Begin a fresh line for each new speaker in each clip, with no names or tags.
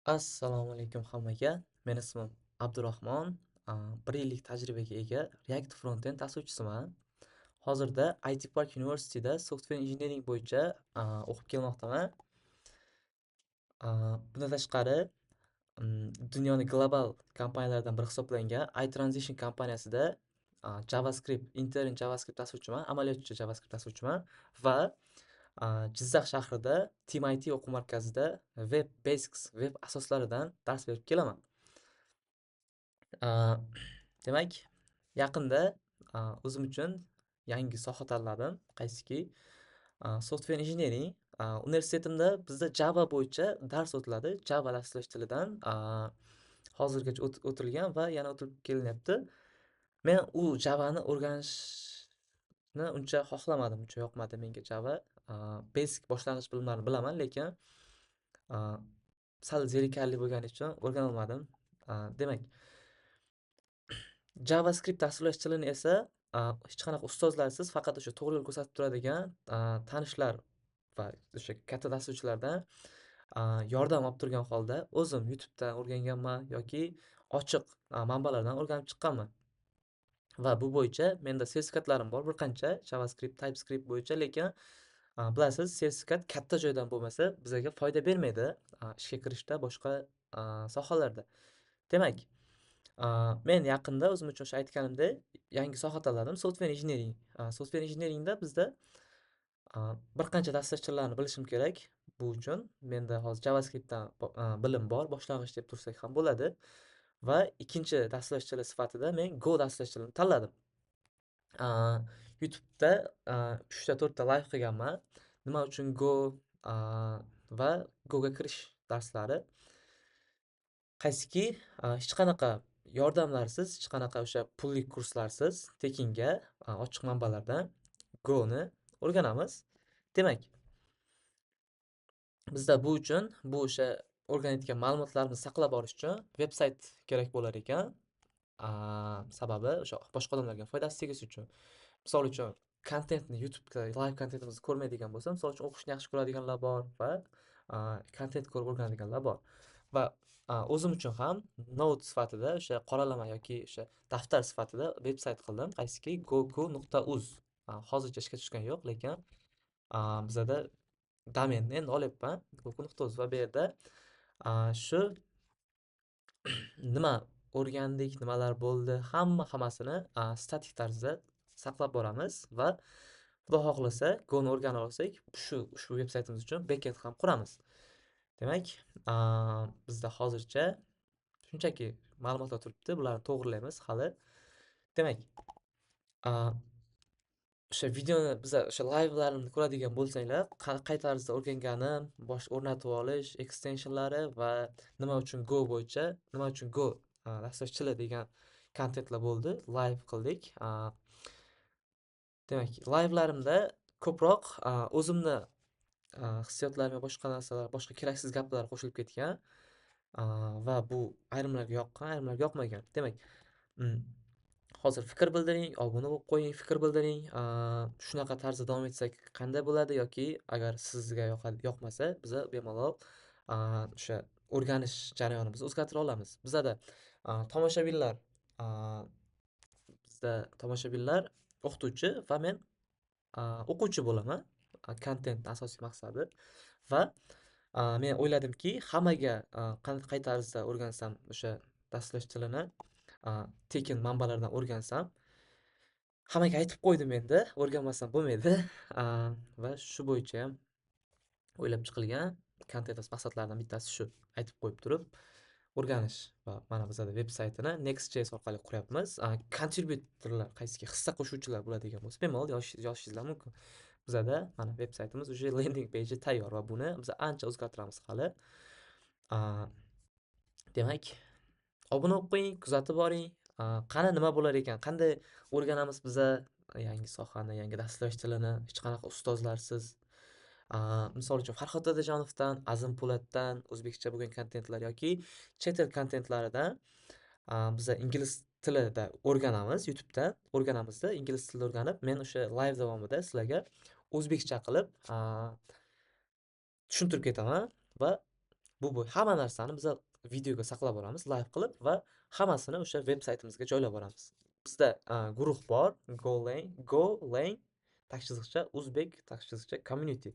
Assalomu alaykum hammaga. Meni ismim Abdurahmon. 1 yillik tajribaga ega React Frontend asoschisiman. Hozirda IT Park University'da Software Engineering bo'yicha o'qib kelmoqdaman. Bundan tashqari, dunyoning global kompaniyalaridan biri hisoblangan iTransition kompaniyasida JavaScript, intern JavaScript asoschiman, amaliyotchi JavaScript asoschiman va Jizzax shahrida Team IT o'quv markazida Web Basics, web asoslaridan dars berib kelaman. A, Demak, yaqinda o'zim uchun yangi soha tanladim. Qaysiki? Software engineering. Universitetimda bizda Java bo'yicha dars o'tiladi. Java dasturlash tilidan hozirgacha o'tilgan va yana o'tilib kelinyapti. Men u Javani o'rganishni uncha xohlamadim, uncha yoqmadi menga Java. Basic boshlang'ich bilimlarni bilaman, lekin a, sal zerikarli bo'lgani uchun o'rgana olmadim. Demak, JavaScript dasturlash tilini esa hech qanaqa ustozlarsiz faqat o'sha to'g'ri yo'l ko'rsatib turadigan tanishlar va o'sha katta dasturchilardan yordam olib turgan holda o'zim YouTube'dan o'rganganman yoki ochiq manbalardan o'rganib chiqqanman. Va bu bo'yicha menda sertifikatlarim bor bir qancha JavaScript, TypeScript bo'yicha, lekin bilasiz, sertifikat katta joydan bo'lmasa bizga foyda bermaydi ishga kirishda boshqa sohalarda. Demak, men yaqinda o'zim uchun o'sha aytganimdek yangi soha tanladim. Software engineering. Software engineeringda bizda bir qancha dasturlash tillarini bilishim kerak. Bu uchun menda hozir JavaScriptdan bilim bor, boshlang'ich deb tursak ham bo'ladi. Va ikkinchi dasturlash tili sifatida men Go dasturlash tilini tanladim. YouTube'da 3 ta 4 ta layv qilganman. Nima uchun Go va Go'ga kirish darslari. Qaysiki, hech qanaqa yordamlarsiz, hech qanaqa o'sha pullik kurslarsiz, tekinga ochiq manbalardan Go'ni o'rganamiz. Demak, bizda bu uchun, bu o'sha o'rganayotgan ma'lumotlarimizni saqlab borish uchun veb-sayt kerak bo'lar ekan. Sababi o'sha boshqa odamlarga foydasi tegishi uchun. Misol uchun, kontentni YouTube'da layv kontentimizni ko'rmaydigan bo'lsa, misol uchun o'qishni yaxshi ko'radiganlar bor va kontent ko'rib o'rganadiganlar bor. Va o'zim uchun ham note sifatida o'sha qoralama yoki o'sha daftar sifatida veb-sayt qildim. Qaysiki goku.uz. Hozircha ishga tushgani yo'q, lekin bizada domenni endi olyapman, goku.uz, va bu yerda shu nima o'rgandik, nimalar bo'ldi, hammasini statik tarzda saqlab boramiz va Xudo xohlasa Go'ni o'rgana olsak, ushbu veb-saytimiz uchun bekend ham quramiz. Demak, bizda hozircha shunchaki ma'lumotlar turibdi, bularni to'g'rilaymiz hali. Demak, o'sha videoni biza o'sha layvlarimni ko'radigan bo'lsanglar, qay tarzda o'rganganim, o'rnatib olish, ekstensionlari va nima uchun Go bo'yicha, nima uchun Go dasturlash tili degan kontentlar bo'ldi. Layv qildik. Demak, layvlarimda ko'proq o'zimni hissiyotlarim va boshqa narsalar, boshqa keraksiz gaplar qo'shilib ketgan. Va bu ayrimlarga yoqqan, ayrimlarga yoqmagan. Demak, hozir fikr bildiring, obuna bo'lib qo'ying, fikr bildiring. Shunaqa tarzda davom etsak qanday bo'ladi, yoki agar sizga yoqmasa, biza bemalol o'sha o'rganish jarayonimizni o'zgartira olamiz. Bizada tomoshabinlar bizda tomoshabinlar o'qituvchi va men o'quvchi bo'laman. Kontent asosiy maqsadi. Va men o'yladimki, hammaga qay tarzda o'rgansam o'sha dasturlash tilini tekin manbalardan o'rgansam, hammaga aytib qo'ydim endi, o'rganmasam bo'lmaydi. Va shu bo'yicha ham o'ylab chiqilgan kontent maqsadlaridan bittasi shu. Aytib qo'yib turib, o'rganish. Va mana bizada veb-saytini Next.js orqali quryapmiz. Kontribyutorlar, qaysiki hissa qo'shuvchilar bo'ladigan bo'lsa, bemalol yozishingizlar mumkin. Bizada mana veb-saytimiz уже landing page tayyor va buni biz ancha o'zgartiramiz hali. Demak, obuna bo'lib qo'ying, kuzatib boring. Qani nima bo'lar ekan? Qanday o'rganamiz biza yangi sohani, yangi dasturlash tilini hech qanaqa ustozlarsiz? Misol uchun Farhod Dadajonovdan, Azim Po'latdan o'zbekcha bo'lgan kontentlar yoki chet el kontentlaridan biza ingliz tilida o'rganamiz, YouTube'da o'rganamizda, ingliz tilida o'rganib, men o'sha layv davomida sizlarga o'zbekcha qilib tushuntirib ketaman va hamma narsani biza videoga saqlab olamiz, layv qilib va hammasini o'sha veb-saytimizga joylab olamiz. Bizda guruh bor, Golang /uzbek /community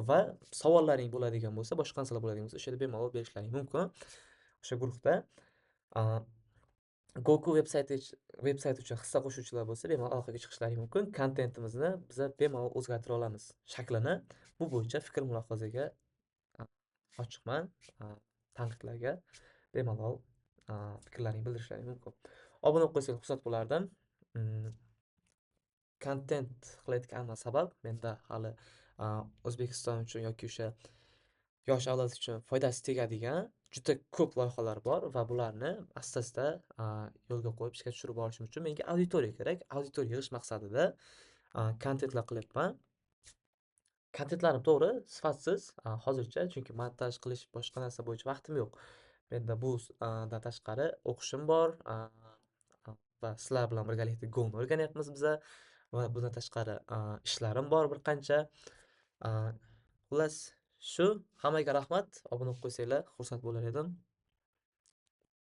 va savollaring bo'ladigan bo'lsa, boshqa narsalar bo'ladigan bo'lsa, o'sha yerda bemalol berishlaring mumkin. O'sha guruhda a, Goku veb-sayti uchun hissa qo'shuvchilar bo'lsa, bemalol aloqaga chiqishlari mumkin. Kontentimizni biza bemalol o'zgartira olamiz shaklini. Bu bo'yicha fikr-mulohazaga a, ochiqman. A, Tanqidlarga bemalol fikrlaringni bildirishlaring mumkin. Obuna bo'lib qo'ysangiz xursand bo'lardim. Kontent qilayotganim sabab menda hali O'zbekiston uchun yoki o'sha yosh avlod uchun foydasi tegadigan juda ko'p loyihalar bor va bularni asta-asta yo'lga qo'yib ishga tushirib borishim uchun menga auditoriya kerak. Auditoriya yig'ish maqsadida kontentlar qilyapman. Kontentlarim to'g'ri, sifatsiz hozircha, chunki montaj qilish, boshqa narsa bo'yicha vaqtim yo'q. Menda bu dan tashqari o'qishim bor va sizlar bilan birgalikda Go'ni o'rganyapmiz biza va bundan tashqari ishlarim bor bir qancha. Xullas, shu. Hammaga rahmat. Obuna bo'lib qo'ysanglar xursand bo'lar edim.